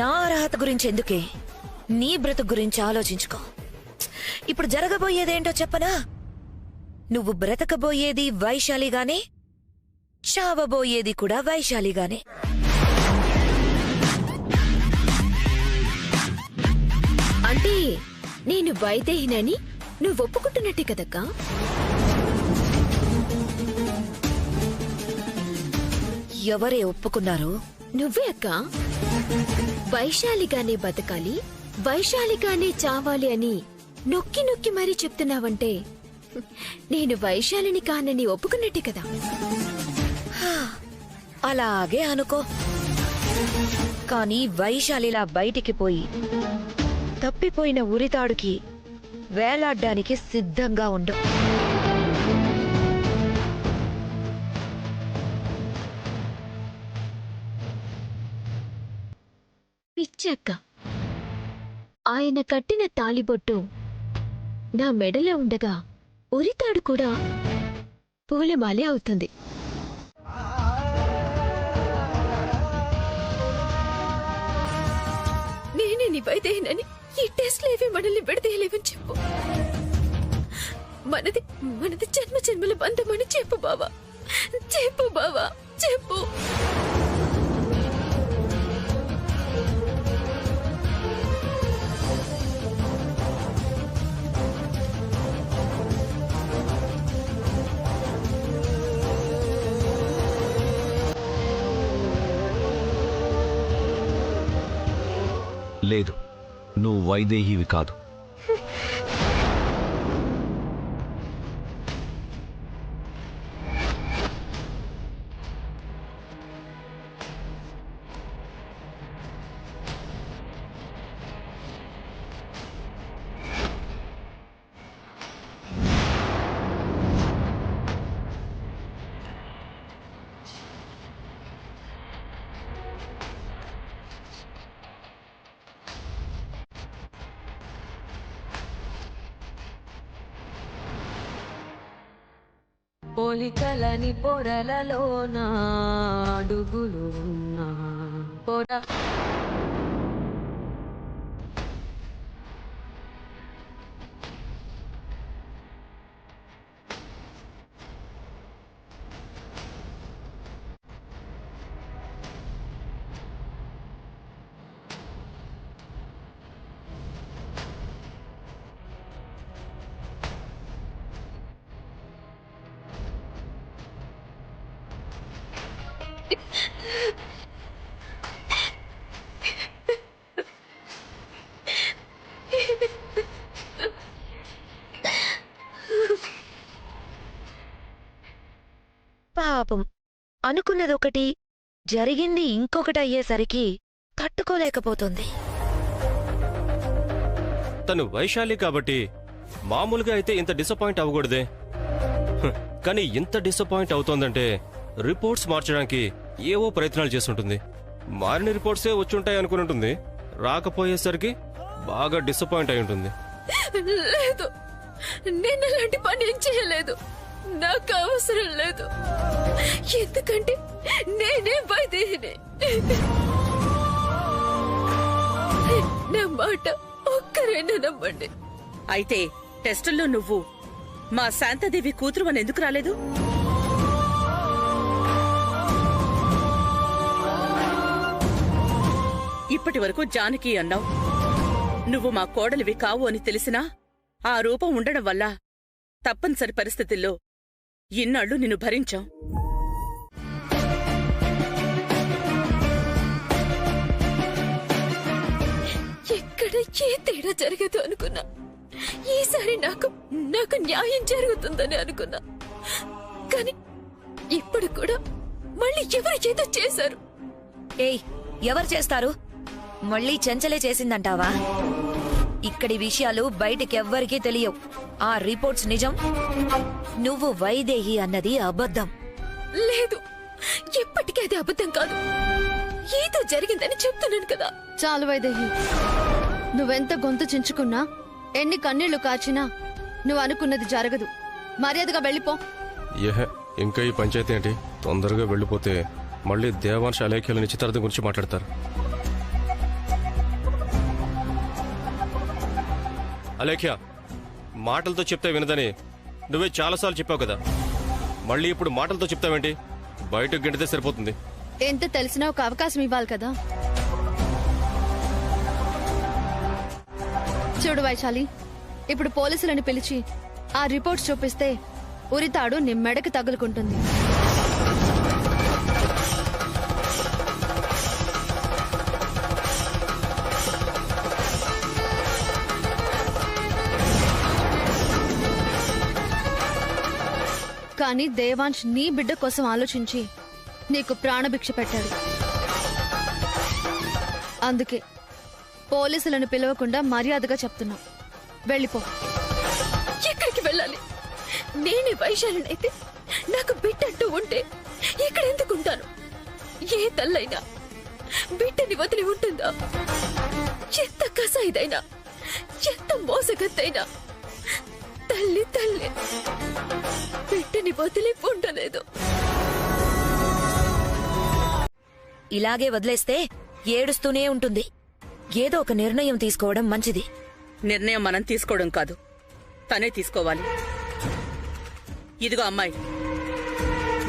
నా అర్హత గురించి ఎందుకే, నీ బ్రతుకు గురించి ఆలోచించుకో. ఇప్పుడు జరగబోయేదేంటో చెప్పనా? నువ్వు బ్రతకబోయేది వైశాలిగానే, చావబోయేది కూడా వైశాలిగానే. అంటే నేను వైదేహినని నువ్వు ఒప్పుకుంటున్నట్టే కదక్కా? ఎవరే ఒప్పుకున్నారు? నువ్వే అక్క. వైశాలిగానే బతకాలి, వైశాలిగానే చావాలి అని నొక్కి నొక్కి మరీ చెప్తున్నావంటే నేను వైశాలిని కానని ఒప్పుకున్నట్టే కదా. అలాగే అనుకో. కానీ వైశాలిలా బయటికి పోయి తప్పిపోయిన ఉరితాడుకి వేలాడ్డానికి సిద్ధంగా ఉండు. పిచ్చక్క, ఆయన కట్టిన తాళిబొట్టు నా మెడలో ఉండగా ఉరితాడు కూడా పూలమాలే అవుతుంది. నేనే నీ వైదేహినని ఈ టెస్ట్లు ఏవి మనల్ని విడదీయలేవని చెప్పు. మనది మనది జన్మ జన్మల బంధమని చెప్పు బావా, చెప్పు బావా, చెప్పు. లేదు, నువ్వు వైదేహివి కాదు. పోలికలని పొరలలోన అడుగులు ఉన్నా పొర పాపం, అనుకున్నదొకటి జరిగింది ఇంకొకటి అయ్యేసరికి తట్టుకోలేకపోతుంది. తను వైశాలి కాబట్టి మామూలుగా అయితే ఇంత డిసప్పాయింట్ అవ్వకూడదే. కానీ ఇంత డిసప్పాయింట్ అవుతోందంటే రిపోర్ట్స్ మార్చడానికి ఏవో ప్రయత్నాలు చేస్తుంటుంది. మారిన రిపోర్ట్సే వచ్చుంటాయి అనుకుని రాకపోయేసరికి బాగా డిసప్పాయింట్ అయి ఉంటుంది. లేదు, నేను అలాంటి పని ఏం చేయలేదు. నాకు అవసరం లేదు. ఎందుకంటే నేనే వైదేహిని. నా మాట ఒక్కరైనా నమ్మండి. అయితే టెస్టుల్లో నువ్వు మా శాంతాదేవి కూతురు అని ఎందుకు రాలేదు? ఇప్పటి వరకు జానకి అన్నావు. నువ్వు మా కోడలివి కావు అని తెలిసినా ఆ రూపం ఉండడం వల్ల తప్పనిసరి పరిస్థితుల్లో ఇన్నాళ్లు నిన్ను భరించాం. ఎక్కడ ఏ తేడా జరగదు అనుకున్నా. ఈసారి నాకు న్యాయం జరుగుతుందని అనుకున్నా. కానీ ఇప్పుడు కూడా మళ్ళీ ఎవరు ఏదో చేశారు. ఏయ్, ఎవరు చేస్తారు? మళ్ళీ చెంచలే చేసిందంటావా? ఇక్కడి విషయాలు బయటికెవ్వరికీ తెలియవు. ఆ రిపోర్ట్స్ నిజం, నువ్వు వైదేహి అన్నది అబద్ధం. లేదు, ఎప్పటికీ అది అబద్ధం కాదు. ఏదో జరిగిందని చెప్తున్నాను కదా. చాలు వైదేహి, నువ్వెంత గొంతు చించుకున్నా, ఎన్ని కన్నీళ్లు కాచినా నువ్వు అనుకున్నది జరగదు. మర్యాదగా వెళ్ళిపో. ఇంకా ఈ పంచాయతీ ఏంటి? తొందరగా వెళ్ళిపోతే మళ్ళీ దేవాంశ అలేఖ్యాల నిశ్చితార్థం గురించి మాట్లాడతారు. అలేఖ్య, మాటలతో చెప్తే వినదని నువ్వే చాలాసార్లు చెప్పావు కదా, మళ్ళీ ఇప్పుడు మాటలతో చెప్తావేంటి? బయటకు గెంటితే సరిపోతుంది. ఎంత తెలిసినా ఒక అవకాశం ఇవ్వాలి కదా. చూడు వైశాలి, ఇప్పుడు పోలీసులను పిలిచి ఆ రిపోర్ట్స్ చూపిస్తే ఉరితాడు నీ మెడకి తగులుకుంటుంది. కానీ దేవాంశ్ నీ బిడ్డ కోసం ఆలోచించి నీకు ప్రాణభిక్ష పెట్టాడు. అందుకే పోలీసులను పిలవకుండా మర్యాదగా చెప్తున్నా, వెళ్ళిపో. ఎక్కడికి వెళ్ళాలి? నేనే వైశాలినైతే నాకు బిడ్డంటూ ఉంటే ఇక్కడ ఎందుకుంటాను? ఏ తల్లైనా బిడ్డని వదిలి ఉంటుందా? ఎంత కసాయిదైనా, ఎంత మోసగత్తైనా తల్లి తల్లి బిడ్డని వదిలి ఉండలేదు. ఇలాగే వదిలేస్తే ఏడుస్తూనే ఉంటుంది. ఏదో ఒక నిర్ణయం తీసుకోవడం మంచిది. నిర్ణయం మనం తీసుకోవడం కాదు, తనే తీసుకోవాలి. ఇదిగో అమ్మాయి,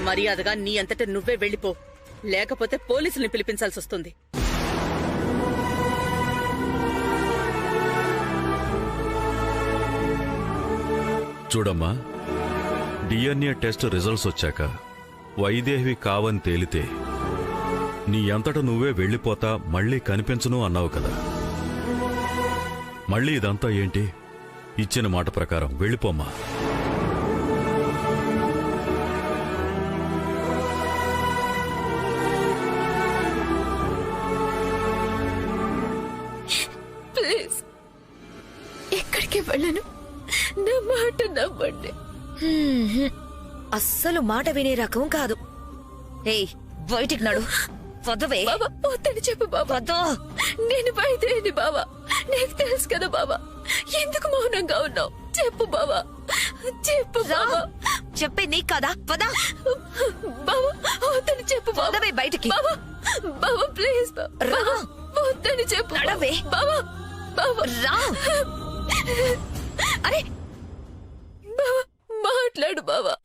మర్యాదగా నీ అంతట నువ్వే వెళ్ళిపో, లేకపోతే పోలీసుల్ని పిలిపించాల్సి వస్తుంది. చూడమ్మా, డిఎన్ఏ టెస్ట్ రిజల్ట్స్ వచ్చాక వైదేహివి కావని తేలితే నీ అంతట నువ్వే వెళ్ళిపోతా, మళ్ళీ కనిపించను అన్నావు కదా. మళ్ళీ ఇదంతా ఏంటి? ఇచ్చిన మాట ప్రకారం వెళ్ళిపోమ్మా. ప్లీజ్ ఎక్కడికి వెళ్ళను, నా మాట నమ్మండి. అస్సలు మాట వినే రకం కాదు. ఏయ్, బయటికి నడు. వదవే. బాబా వద్దని చెప్పు బాబా. నేను బయదేని బాబా, నీకు తెలుసు కదా బాబా. ఎందుకు మౌనంగా ఉన్నావు? చెప్పు బాబా, చెప్పు బాబా. చెప్పే నీకు కదా. పదా బాబా, వద్దని చెప్పు బాబా. వదవే బయటికి. బాబా బాబా ప్లీజ్ రా. వద్దని చెప్పు. నడవే. బాబా బాబా రా. అరే బాబా మాట్లాడు బాబా.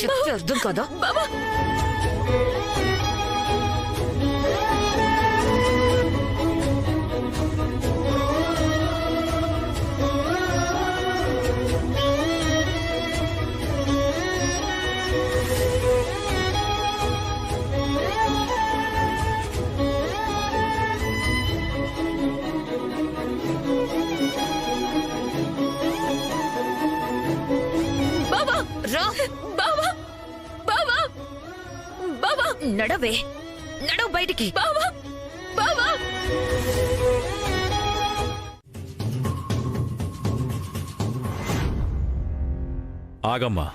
చెప్తే అర్థం కదా. బాబా రా. బాబా బాబా బాబా నడవే. నడవ బయటికి. బాబా బాబా ఆగమ్మా.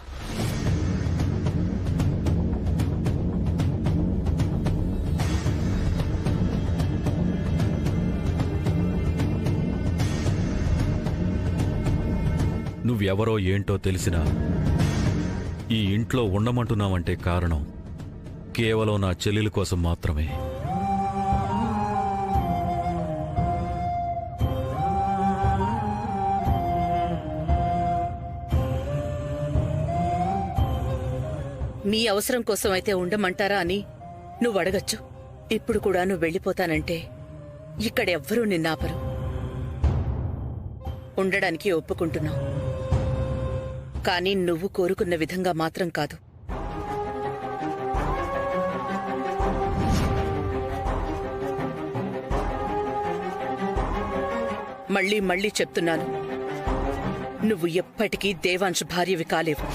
నువ్వెవరో ఏంటో తెలిసినా ఈ ఇంట్లో ఉండమంటున్నావంటే కారణం కేవలం నా చెల్లెలి కోసం మాత్రమే. మీ అవసరం కోసం అయితే ఉండమంటారా అని నువ్వు అడగచ్చు. ఇప్పుడు కూడా నువ్వు వెళ్ళిపోతానంటే ఇక్కడెవ్వరూ నిన్నాపరు. ఉండడానికి ఒప్పుకుంటున్నావు, కానీ నువ్వు కోరుకున్న విధంగా మాత్రం కాదు. మళ్ళీ మళ్ళీ చెప్తున్నాను, నువ్వు ఎప్పటికీ దేవాంశ్ భార్యవి కాలేవు.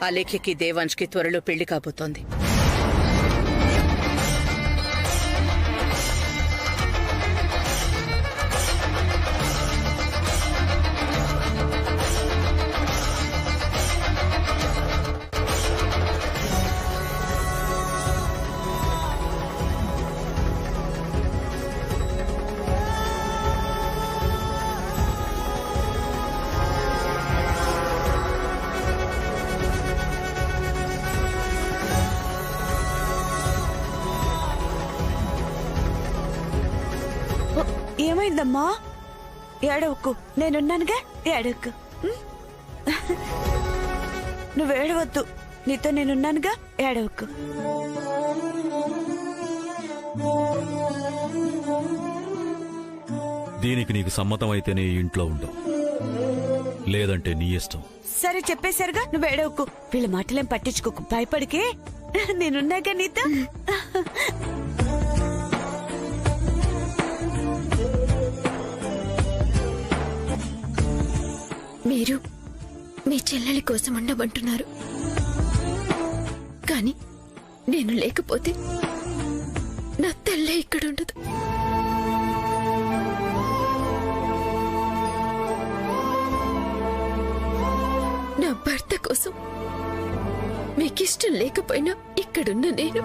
అలేఖ్యకి దేవాంశ్కి త్వరలో పెళ్లి కాబోతోంది. ఏమైందమ్మా? ఏడవకు, నేనున్నానుగా, ఏడవకు. నువ్వేడవద్దు, నీతో నేనున్నానుగా, ఏడవకు. దీనికి నీకు సమ్మతం అయితేనే ఈ ఇంట్లో ఉండవు, లేదంటే నీ ఇష్టం. సరే చెప్పేశారుగా, నువ్వు ఏడవకు. వీళ్ళ మాటలేం పట్టించుకోకు, భయపడికే, నేనున్నాగా నీతో. మీరు మీ చెల్లెలి కోసం ఉండమంటున్నారు, కానీ నేను లేకపోతే నా తల్లే ఇక్కడుండదు. నా భర్త కోసం మీకిష్టం లేకపోయినా ఇక్కడున్న నేను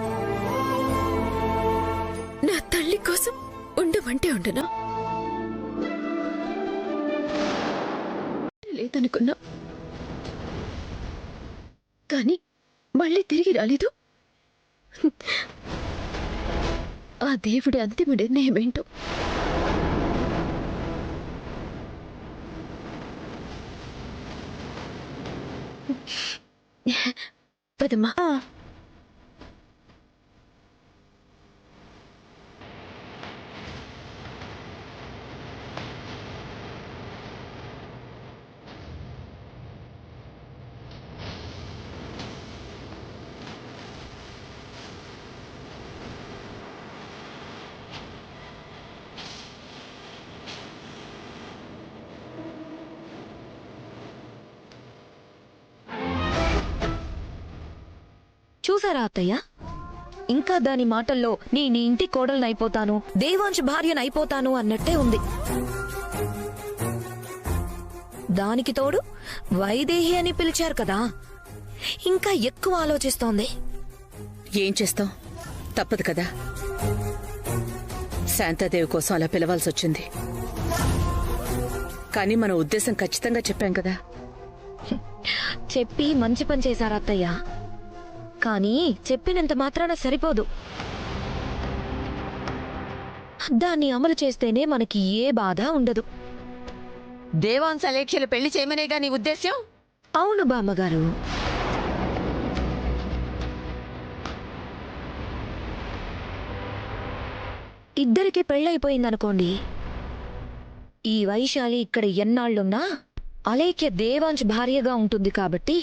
నా తల్లి కోసం ఉండమంటే ఉండనా? లేదనుకున్నా, కానీ మళ్ళీ తిరిగి రాలేదు. ఆ దేవుడి అంతిమ నిర్ణయం ఏంటో. పదమ్మా. చూసారా అత్తయ్య, ఇంకా దాని మాటల్లో నీ ఇంటి కోడలనైపోతాను, దేవాంశ్ భార్యనైపోతాను అన్నట్టే ఉంది. దానికి తోడు వైదేహి అని పిలిచారు కదా, ఇంకా ఎక్కువ ఆలోచిస్తోంది. ఏం చేస్తాం, తప్పదు కదా. శాంతాదేవి కోసం అలా పిలవాల్సి వచ్చింది. కానీ మన ఉద్దేశం ఖచ్చితంగా చెప్పాం కదా. చెప్పి మంచి పని చేశారు అత్తయ్య, కానీ చెప్పినంత మాత్రాన సరిపోదు. దాన్ని అమలు చేస్తేనే మనకి ఏ బాధ ఉండదు. దేవాంశ లేఖ్యలు పెళ్లి చేయమనేగా నీ ఉద్దేశ్యం? అవును బామ్మగారు. ఇద్దరికి పెళ్ళైపోయిందనుకోండి, ఈ వైశాలి ఇక్కడ ఎన్నాళ్లున్నా అలేఖ్య దేవాంశ్ భార్యగా ఉంటుంది కాబట్టి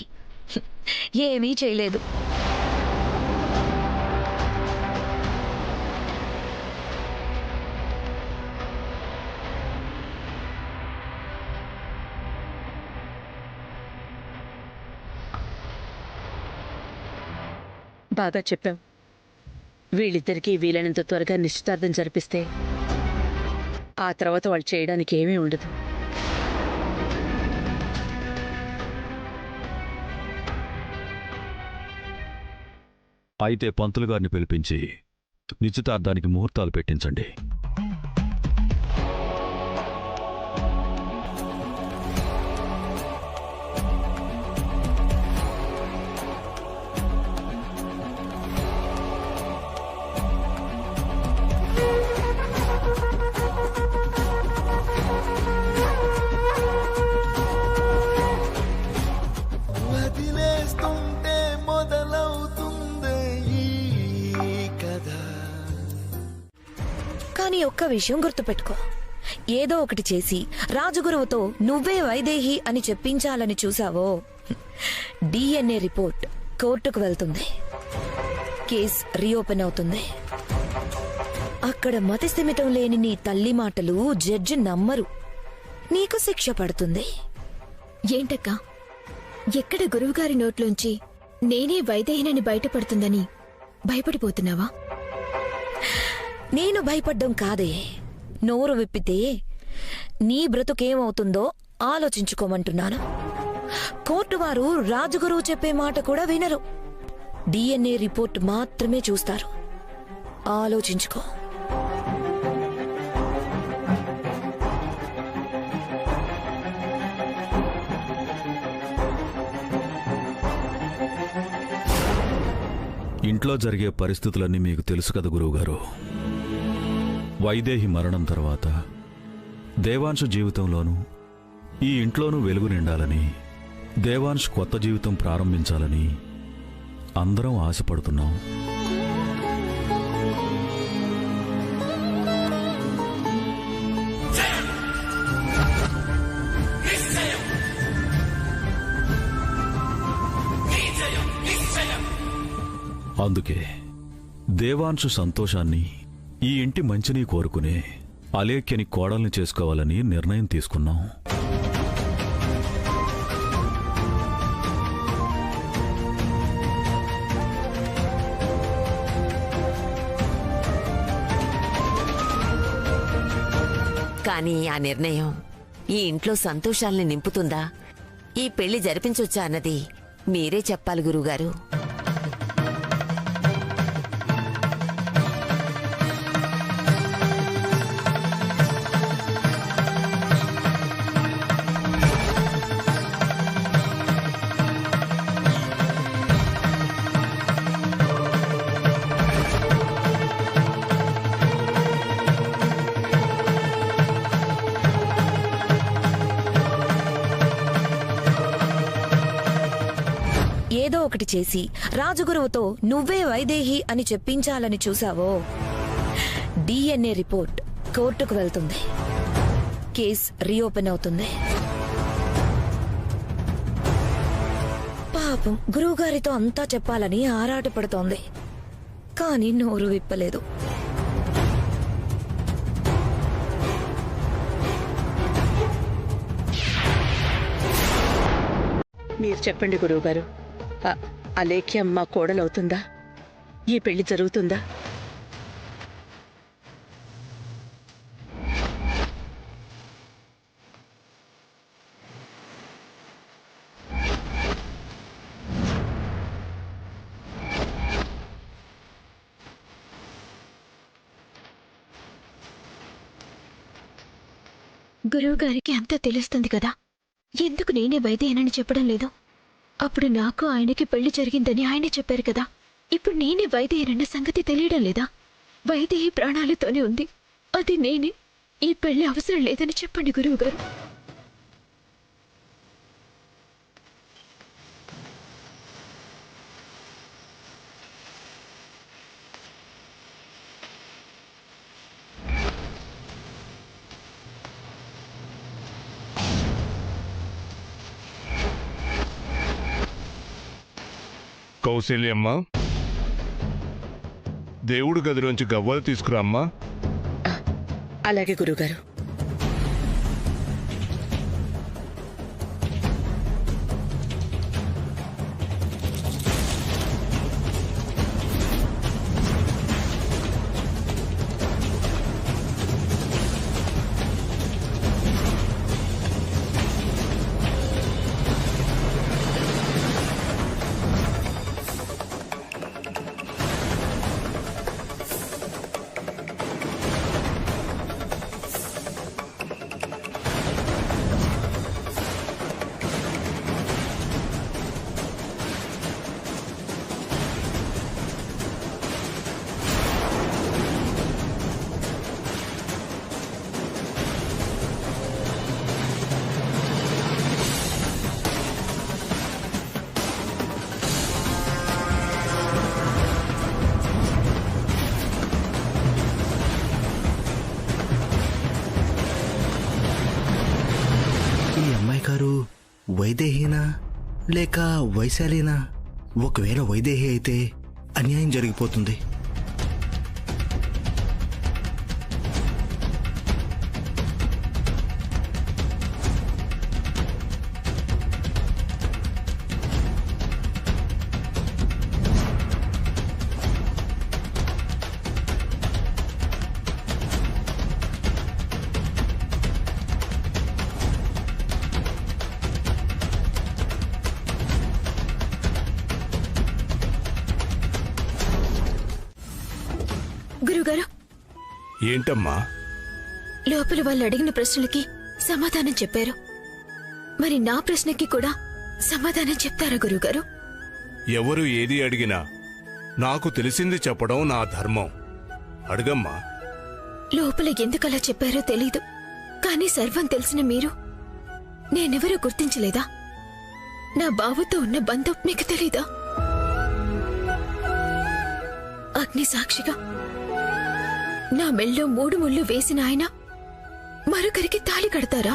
ఏమీ చేయలేదు. బాగా చెప్పాం. వీళ్ళిద్దరికీ వీలైనంత త్వరగా నిశ్చితార్థం జరిపిస్తే ఆ తర్వాత వాళ్ళు చేయడానికి ఏమీ ఉండదు. అయితే పంతులు గారిని పిలిపించి నిశ్చితార్థానికి ముహూర్తాలు పెట్టించండి. కానీ ఒక్క విషయం గుర్తుపెట్టుకో, ఏదో ఒకటి చేసి రాజగురువుతో నువ్వే వైదేహి అని చెప్పించాలని చూసావో, డిఎన్ఏ రిపోర్ట్ కోర్టుకు వెళ్తుంది, కేస్ రీఓపెన్ అవుతుంది. అక్కడ మతిస్థిమితం లేని నీ తల్లి మాటలు జడ్జి నమ్మరు, నీకు శిక్ష పడుతుంది. ఏంటక్కా, ఎక్కడ గురువుగారి నోట్లోంచి నేనే వైదేహినని బయటపడుతుందని భయపడిపోతున్నావా? నేను భయపడ్డం కాదే, నోరు విప్పితే నీ బ్రతుకేమవుతుందో ఆలోచించుకోమంటున్నాను. కోర్టు వారు రాజగురువు చెప్పే మాట కూడా వినరు, డిఎన్ఏ రిపోర్ట్ మాత్రమే చూస్తారు. ఆలోచించుకో. ఇంట్లో జరిగే పరిస్థితులన్నీ మీకు తెలుసు కదా గురువుగారు. వైదేహి మరణం తర్వాత దేవాంశు జీవితంలోనూ ఈ ఇంట్లోనూ వెలుగు నిండాలని, దేవాంశ్ కొత్త జీవితం ప్రారంభించాలని అందరం ఆశపడుతున్నాం. అందుకే దేవాంశు సంతోషాన్ని, ఈ ఇంటి మంచిని కోరుకునే అలేఖ్యని కోడల్ని చేసుకోవాలని నిర్ణయం తీసుకున్నాం. కానీ ఆ నిర్ణయం ఈ ఇంట్లో సంతోషాల్ని నింపుతుందా, ఈ పెళ్లి జరిపించొచ్చా అన్నది మీరే చెప్పాలి గురువుగారు. ఏదో ఒకటి చేసి రాజగురువుతో నువ్వే వైదేహి అని చెప్పించాలని చూసావో, డిఎన్ఏ రిపోర్ట్ కోర్టుకు వెళ్తుంది. కేస్ రీఓపెన్ అవుతుంది. పాపం గురువుగారితో అంతా చెప్పాలని ఆరాటపడుతోంది, కానీ నోరు విప్పలేదు. మీరు చెప్పండి గురువుగారు, అలేఖ్య మా కోడలవుతుందా? ఈ పెళ్లి జరుగుతుందా? గురువుగారికి అంతా తెలుస్తుంది కదా, ఎందుకు నేనే వైదేహనని చెప్పడం లేదు? అప్పుడు నాకు ఆయనకి పెళ్లి జరిగిందని ఆయనే చెప్పారు కదా. ఇప్పుడు నేనే వైదేహనన్న సంగతి తెలియడం లేదా? వైదేహి ప్రాణాలతోనే ఉంది, అది నేనే. ఈ పెళ్లి అవసరం లేదని చెప్పండి గురువుగారు. కౌశల్యమ్మ, దేవుడి గదిలోంచి గవ్వలు తీసుకురామ్మా. అలాగే గురుగారు. వైదేహీనా లేక వైశాలీనా? ఒకవేళ వైదేహి అయితే అన్యాయం జరిగిపోతుంది. గురుగారు, ఏంటమ్మా? లోపల వాళ్ళు అడిగిన ప్రశ్నలకి సమాధానం చెప్పారు. మరి నా ప్రశ్నకి కూడా సమాధానం చెప్తారా గురుగారు? ఎవరు ఏది అడిగినా నాకు తెలిసింది చెప్పడం నా ధర్మం. అడగమ్మా. లోపల ఎందుకలా చెప్పారో తెలీదు, కానీ సర్వం తెలిసిన మీరు నేనెవరో గుర్తించలేదా? నా బావతో ఉన్న బంధం మీకు తెలీదా? అగ్ని సాక్షిగా నా మెళ్ళో 3 ముళ్ళు వేసిన ఆయన మరొకరికి తాళి కడతారా?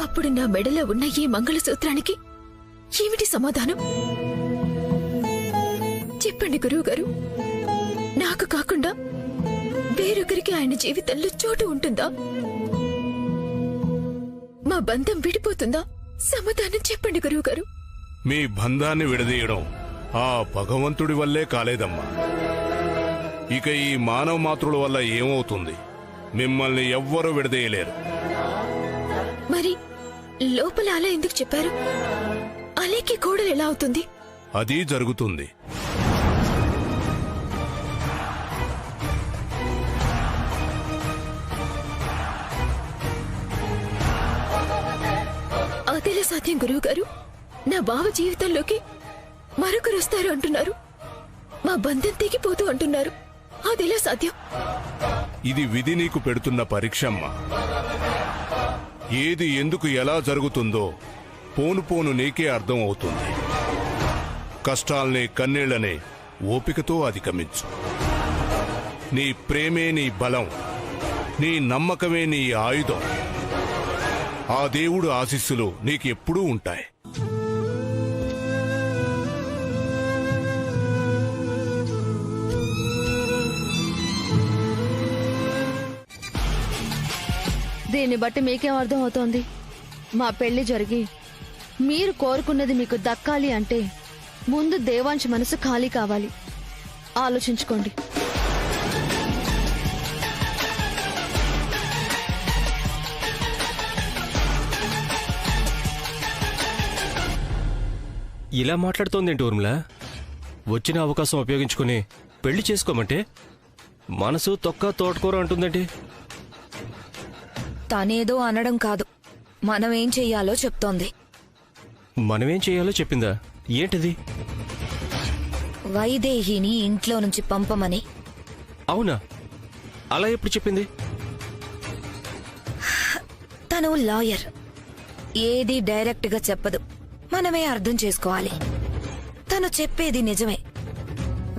అప్పుడు నా మెడలో ఉన్న ఈ మంగళసూత్రానికి ఏమిటి సమాధానం? చెప్పండి గురువుగారు. నాకు కాకుండా వేరొకరికి ఆయన జీవితంలో చోటు ఉంటుందా? మా బంధం విడిపోతుందా? సమాధానం చెప్పండి గురువుగారు. మీ బంధాన్ని విడదీయడం ఆ భగవంతుడి వల్లే కాలేదమ్మా. ఇక ఈ మానవ మాతృల వల్ల ఏమవుతుంది? మిమ్మల్ని ఎవ్వరూ విడదీయలేరు. మరి లోపల అలా ఎందుకు చెప్పారు? అలేకి కోడలు ఎలా అవుతుంది? అది జరుగుతుంది. అదెలా సాధ్యం గురువుగారు? నా బావ జీవితంలోకి మరొకరు వస్తారు అంటున్నారు. మా బంధం తెగిపోతూ అంటున్నారు. అదెలా సాధ్యం? ఇది విధి నీకు పెడుతున్న పరీక్షమ్మా. ఏది ఎందుకు ఎలా జరుగుతుందో పోను పోను నీకే అర్థం అవుతుంది. కష్టాల్ని కన్నీళ్లనే ఓపికతో అధిగమించు. నీ ప్రేమే నీ బలం, నీ నమ్మకమే నీ ఆయుధం. ఆ దేవుడు ఆశీస్సులు నీకెప్పుడూ ఉంటాయి. దీన్ని బట్టి మీకేం అర్థం అవుతోంది? మా పెళ్లి జరిగి మీరు కోరుకున్నది మీకు దక్కాలి అంటే ముందు దేవాంశ్ మనసు ఖాళీ కావాలి. ఆలోచించుకోండి. ఇలా మాట్లాడుతోందేంటి ఊర్మిళ? వచ్చిన అవకాశం ఉపయోగించుకుని పెళ్లి చేసుకోమంటే మనసు తొక్క తోటకూర అంటుందేంటి? తనేదో అనడం కాదు, మనమేం చెయ్యాలో చెప్తోంది. మనమేం చేయాలో చెప్పిందా? ఏంటిది? వైదేహిని ఇంట్లో నుంచి పంపమని. అవునా? అలా ఎప్పుడు చెప్పింది? తను లాయర్, ఏది డైరెక్ట్ గా చెప్పదు. మనమే అర్థం చేసుకోవాలి. తను చెప్పేది నిజమే.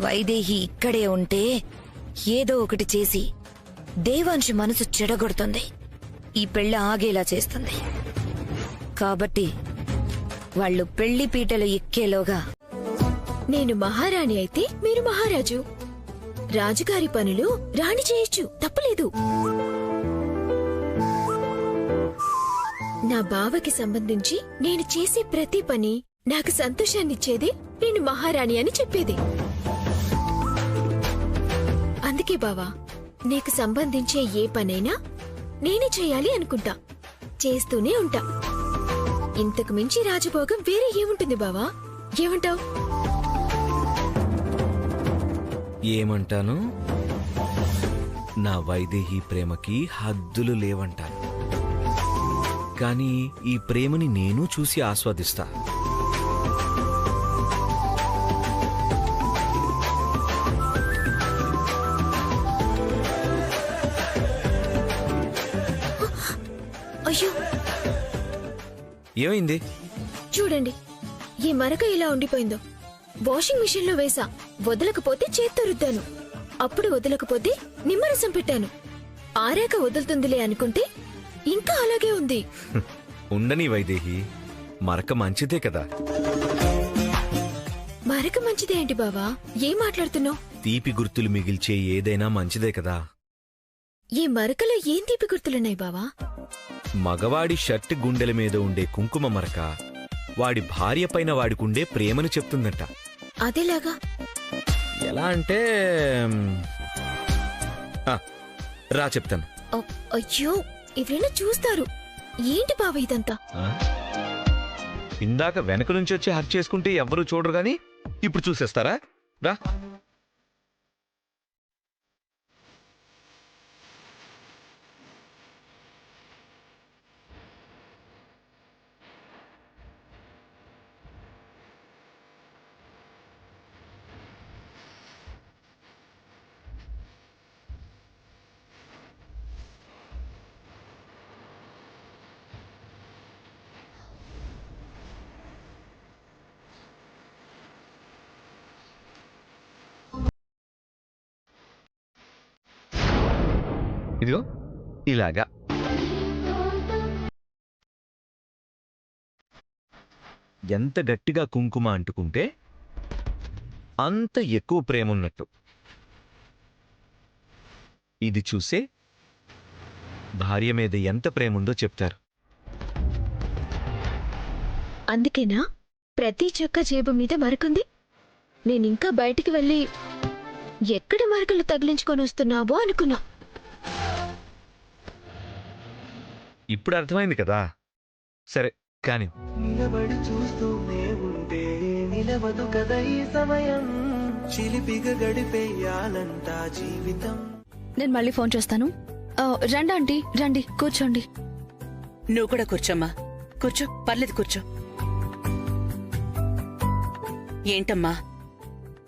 వైదేహి ఇక్కడే ఉంటే ఏదో ఒకటి చేసి దేవాంశి మనసు చెడగొడుతుంది. ఈ పెళ్లి ఆగేలా చేస్తుంది. కాబట్టి వాళ్ళు పెళ్లి పీటలు ఎక్కేలోగా నేను మహారాణి అయితే మీరు మహారాజు. రాజుగారి పనులు రాణి చేయొచ్చు, తప్పులేదు. నా బావకి సంబంధించి నేను చేసే ప్రతి పని నాకు సంతోషాన్నిచ్చేది నేను మహారాణి అని చెప్పేది. అందుకే బావా, నీకు సంబంధించే ఏ పనైనా నేనే చేయాలి అనుకుంటా, చేస్తూనే ఉంటా. ఇంతకు మించి రాజభోగం వేరే ఏముంటుంది బావా? ఏమంటావ్? ఏమంటాను? నా వైదేహి ప్రేమకి హద్దులు లేవంటాను. కానీ ఈ ప్రేమని నేను చూసి ఆస్వాదిస్తా. అయ్యో, ఏమైంది? చూడండి, ఈ మరక ఇలా ఉండిపోయిందో. వాషింగ్ మిషన్ లో వేసా, వదలకపోతే చేత్తో రుద్దాను. అప్పుడు వదలకపోతే నిమ్మరసం పెట్టాను. ఆరాక వదులుతుందిలే అనుకుంటే ఇంకా అలాగే ఉంది. ఉండని వైదేహి, మరక మంచిదే కదా. మరక మంచిదే ఏంటి బావా? ఏం మాట్లాడుతున్నావు? తీపి గుర్తులు మిగిల్చే ఏదైనా మంచిదే కదా. ఈ మరకలో ఏం తీపి గుర్తులున్నాయి బావా? మగవాడి షర్ట్ గుండెల మీద ఉండే కుంకుమ మరక వాడి భార్య పైన వాడికుండే ప్రేమను చెప్తుందంట. అదేలాగా? ఎలా అంటే రా చెప్తాను. అయ్యో, ఎవరైనా చూస్తారు. ఏంటి బావా ఇదంతా? ఇందాక వెనక నుంచి వచ్చి హక్ చేసుకుంటే ఎవ్వరూ చూడరు గాని ఇప్పుడు చూసేస్తారా? రా. ఇదిగో ఇలాగా. ఎంత గట్టిగా కుంకుమ అంటుకుంటే అంత ఎక్కువ ప్రేమ ఉన్నట్టు. ఇది చూసే భార్య మీద ఎంత ప్రేమ ఉందో చెప్తారు. అందుకేనా ప్రతి చెక్క జేబు మీద మరకుంది? నేనింకా బయటికి వెళ్ళి ఎక్కడ మరకలు తగిలించుకొని వస్తున్నావో అనుకున్నా. ఇప్పుడు అర్థమైంది కదా. సరే కానీ నిలబడి చూస్తూనే ఉంటే నిలవదు కదా ఈ సమయం, చిలిపిగా గడిపేయాలంట జీవితం. నేను మళ్ళీ ఫోన్ చేస్తాను. రండి ఆంటీ, రండి కూర్చోండి. నువ్వు కూడా కూర్చోమ్మా. కూర్చో, పర్లేదు కూర్చో. ఏంటమ్మా,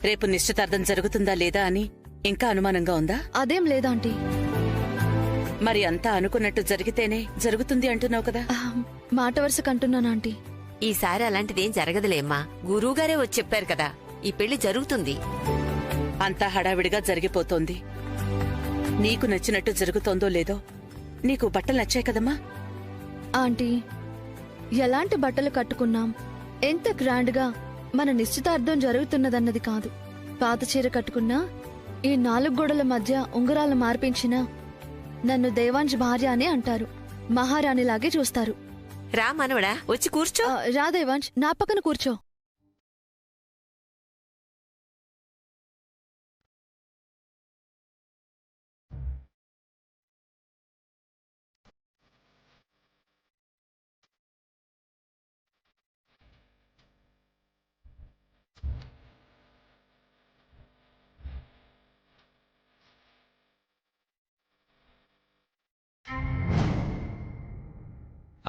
రేపు నిశ్చితార్థం జరుగుతుందా లేదా అని ఇంకా అనుమానంగా ఉందా? అదేం లేదా ఆంటీ. మరి అంతా అనుకున్నట్టు జరిగితేనే జరుగుతుంది అంటున్నావు కదా. మాట వరుసకు అంటున్నాను ఆంటీ. ఈసారి అలాంటిదేం జరగదులేమ్మా. గురువుగారే వచ్చి చెప్పారు కదా, ఈ పెళ్లి జరుగుతుంది. అంతా హడావిడిగా జరిగిపోతోంది. నీకు నచ్చినట్టు జరుగుతోందో లేదో, నీకు బట్టలు నచ్చాయి కదమ్మా. ఆంటీ, ఎలాంటి బట్టలు కట్టుకున్నాం, ఎంత గ్రాండ్ గా మన నిశ్చితార్థం జరుగుతున్నదన్నది కాదు. పాత చీర కట్టుకున్నా, ఈ 4 గోడల మధ్య ఉంగరాలు మార్పించినా నన్ను దేవాంశ్ భార్య అని అంటారు. మహారాణిలాగే చూస్తారు. రా మనవడా, వచ్చి కూర్చో. రా దేవాంశ్, నా పక్కన కూర్చో.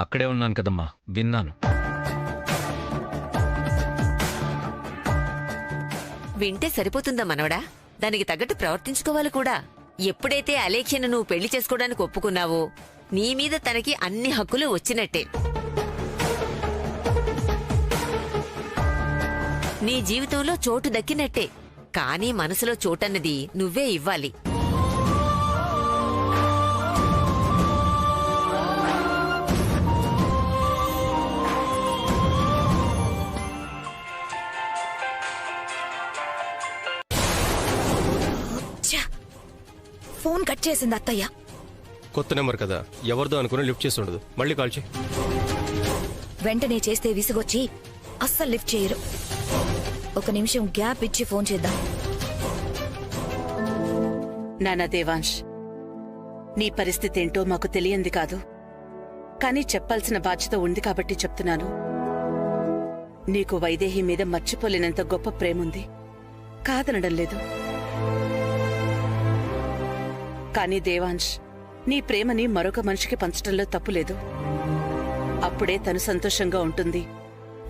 అక్కడే ఉన్నాను కదమ్మా, విన్నాను. వింటే సరిపోతుందా మనవడా? దానికి తగ్గట్టు ప్రవర్తించుకోవాలి కూడా. ఎప్పుడైతే అలేఖ్యను నువ్వు పెళ్లి చేసుకోవడానికి ఒప్పుకున్నావో, నీ మీద తనకి అన్ని హక్కులు వచ్చినట్టే. నీ జీవితంలో చోటు దక్కినట్టే. కానీ మనసులో చోటన్నది నువ్వే ఇవ్వాలి. ఫోన్ కట్ చేసింది అత్తయ్య. కొత్త నెంబర్ కదా, ఎవరిదో అనుకుని లిఫ్ట్ చేసి ఉండదు. మళ్ళీ కాల్ చేయి. వెంటనే చేస్తే విసుగొచ్చి అస్సలు లిఫ్ట్ చేయరు. ఒక నిమిషం గ్యాప్ ఇచ్చి ఫోన్ చేద్దాం. నానా దేవాంశ్, నీ పరిస్థితి ఏంటో మాకు తెలియంది కాదు. కానీ చెప్పాల్సిన బాధ్యత ఉంది కాబట్టి చెప్తున్నాను. నీకు వైదేహి మీద మర్చిపోలేనంత గొప్ప ప్రేముంది, కాదనడం లేదు. కానీ దేవాంశ్, నీ ప్రేమని మరొక మనిషికి పంచటంలో తప్పులేదు. అప్పుడే తను సంతోషంగా ఉంటుంది,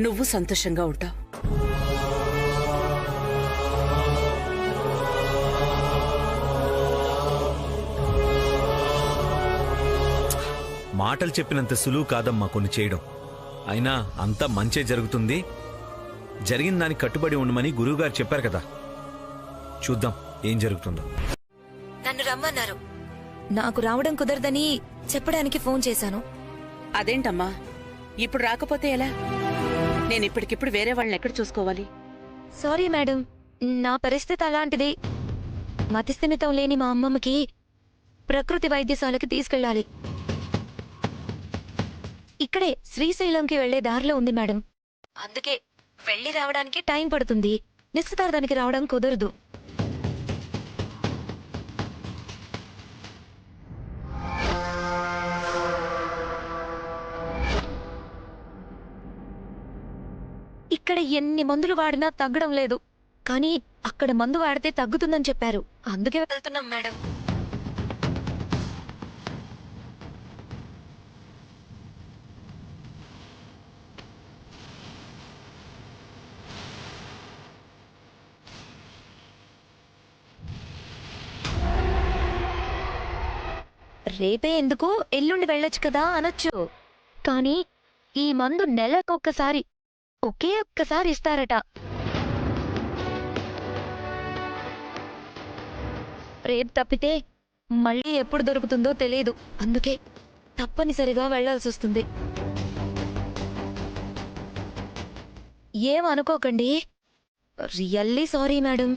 నువ్వు సంతోషంగా ఉంటావు. మాటలు చెప్పినంత సులువు కాదమ్మా కొన్ని చేయడం. అయినా అంతా మంచే జరుగుతుంది. జరిగిన దానికి కట్టుబడి ఉండమని గురువుగారు చెప్పారు కదా. చూద్దాం ఏం జరుగుతుందో. నన్ను రమ్మన్నారు. నాకు రావడం కుదరదని చెప్పడానికి ఫోన్ చేశాను. అదేంటమ్మా, ఇప్పుడు రాకపోతే ఎలా? నేను ఇప్పటికిప్పుడు వేరే వాళ్ళని ఎక్కడ చూసుకోవాలి? సారీ మేడం, నా పరిస్థితి అలాంటిది. మతిస్థిమితం లేని మా అమ్మమ్మకి ప్రకృతి వైద్యశాలకి తీసుకెళ్ళాలి. ఇక్కడే శ్రీశైలంకి వెళ్లే దారిలో ఉంది మేడం. అందుకే వెళ్లి రావడానికి టైం పడుతుంది. నిశ్చితార్థానికి రావడం కుదరదు. ఇక్కడ ఎన్ని మందులు వాడినా తగ్గడం లేదు. కానీ అక్కడ మందు వాడితే తగ్గుతుందని చెప్పారు. అందుకే వెళ్తున్నాం మేడం. రేపే ఎందుకు, ఎల్లుండి వెళ్ళొచ్చు కదా అనొచ్చు. కానీ ఈ మందు నెలకొక్కసారి, ఒకే ఒక్కసారి ఇస్తారట. రేపు తప్పితే మళ్ళీ ఎప్పుడు దొరుకుతుందో తెలియదు. అందుకే తప్పనిసరిగా వెళ్లాల్సి వస్తుంది. ఏమనుకోకండి. Really sorry madam.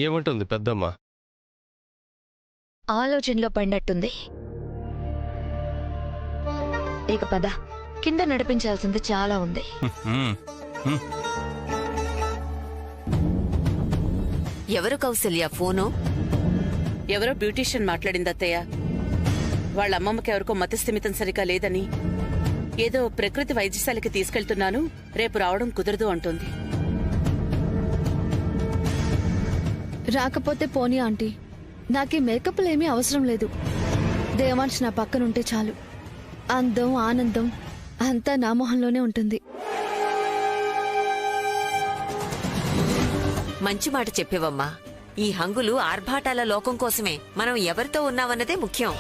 ఏమంటుంది పెద్దమ్మ? ఆలోచనలో పడినట్టుంది. ఇక పద, కింద నడిపించాల్సింది చాలా ఉంది. ఎవరు కౌసల్య ఫోను? ఎవరో బ్యూటీషియన్ మాట్లాడిందత్తయ్య. వాళ్ళ అమ్మమ్మకి ఎవరికో మతిస్థిమితం సరిగా లేదని, ఏదో ప్రకృతి వైద్యశాలకి తీసుకెళ్తున్నాను, రేపు రావడం కుదరదు అంటోంది. రాకపోతే పోనీ ఆంటీ, నాకీ మేకప్లేమీ అవసరం లేదు. దేవాంశ్ నా పక్కనుంటే చాలు. అందం ఆనందం అంతా నా మొహంలోనే ఉంటుంది. మంచి మాట చెప్పేవమ్మా. ఈ హంగులు ఆర్భాటాల లోకం కోసమే. మనం ఎవరితో ఉన్నామన్నదే ముఖ్యం.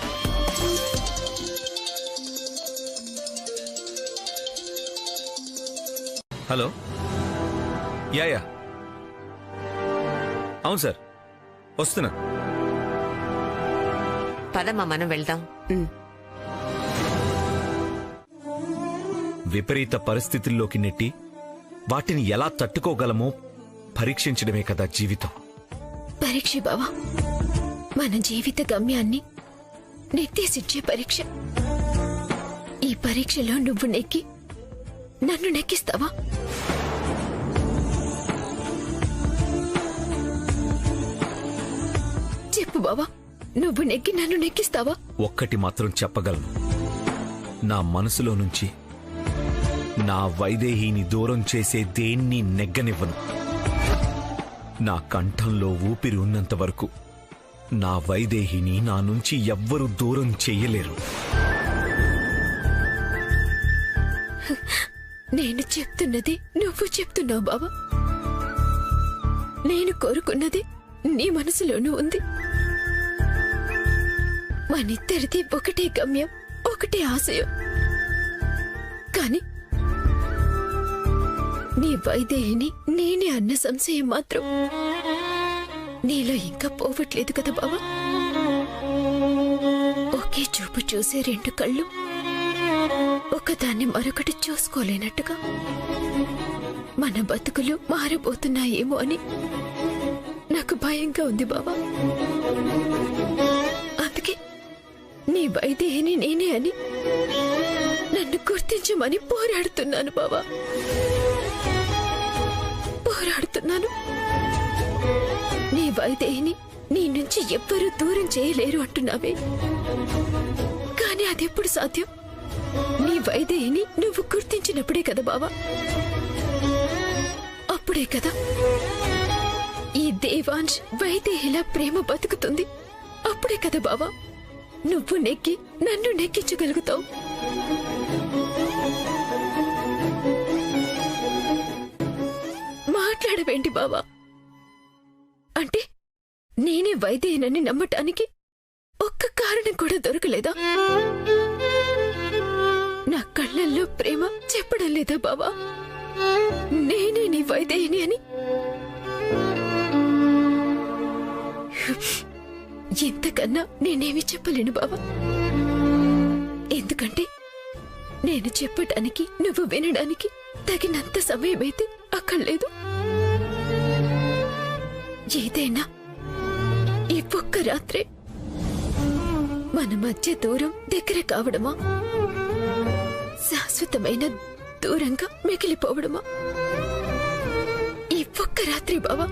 హలో. యా అవును సార్, వస్తున్నా. పదమ్మా మనం వెళ్దాం. విపరీత పరిస్థితుల్లోకి నెట్టి వాటిని ఎలా తట్టుకోగలమో పరీక్షించడమే కదా జీవితం. పరీక్ష బావా, మన జీవిత గమ్యాన్ని నిర్దేశించే పరీక్ష. ఈ పరీక్షలో నువ్వు నెక్కి నన్ను నెక్కిస్తావా? చెప్పు బావా, నువ్వు నెక్కి నన్ను నెక్కిస్తావా? ఒక్కటి మాత్రం చెప్పగలను, నా మనసులో నుంచి నా వైదేహిని దూరం చేసే దేన్ని నెగ్గనివ్వను. నా కంఠంలో ఊపిరి ఉన్నంత వరకు నా వైదేహిని నా నుంచి ఎవ్వరూ దూరం చెయ్యలేరు. నేను చెప్తున్నది నువ్వు చెప్తున్నావు బావా. నేను కోరుకున్నది నీ మనసులోనూ ఉంది. మనిద్దరిది ఒకటే గమ్యం, ఒకటే ఆశయం. కాని నీ వైదేహిని నేనే అన్న సంశయం మాత్రం నీలో ఇంకా పోవట్లేదు కదా బావా. ఒకే చూపు చూసే రెండు కళ్ళు ఒకదాన్ని మరొకటి చూసుకోలేనట్టుగా మన బతుకులు మారబోతున్నాయేమో అని నాకు భయంగా ఉంది బావా. అందుకే నీ వైదేహిని నేనే అని నన్ను గుర్తించమని పోరాడుతున్నాను బావా. పోరాడుతున్నాను. నీ వైదేహిని నీ నుంచి ఎవ్వరూ దూరం చేయలేరు అంటున్నావే, కానీ అదెప్పుడు సాధ్యం? నీ వైదేహిని నువ్వు గుర్తించినప్పుడే కదా బావా. అప్పుడే కదా ఈ దేవాంశ్ వైదేహిలా ప్రేమ బతుకుతుంది. అప్పుడే కదా బావా నువ్వు నెక్కి నన్ను నెక్కించగలుగుతావు. మాట్లాడవేంటి బావా? అంటే నేనే వైదేహినని నమ్మటానికి ఒక్క కారణం కూడా దొరకలేదా? నా కళ్ళల్లో ప్రేమ చెప్పడం లేదా బావా? నేనే నీ వైదేహిని అని. ఇంతకన్నా నేనేమి చెప్పలేను బావా. ఎందుకంటే నేను చెప్పటానికి నువ్వు వినడానికి తగినంత సమయమైతే అక్కర్లేదు. ఏదైనా ఈ ఒక్క రాత్రే మన మధ్య దూరం దగ్గర కావడమా, శాశ్వతమైన దూరంగా మిగిలిపోవడమా? ఈ ఒక్క రాత్రి బావా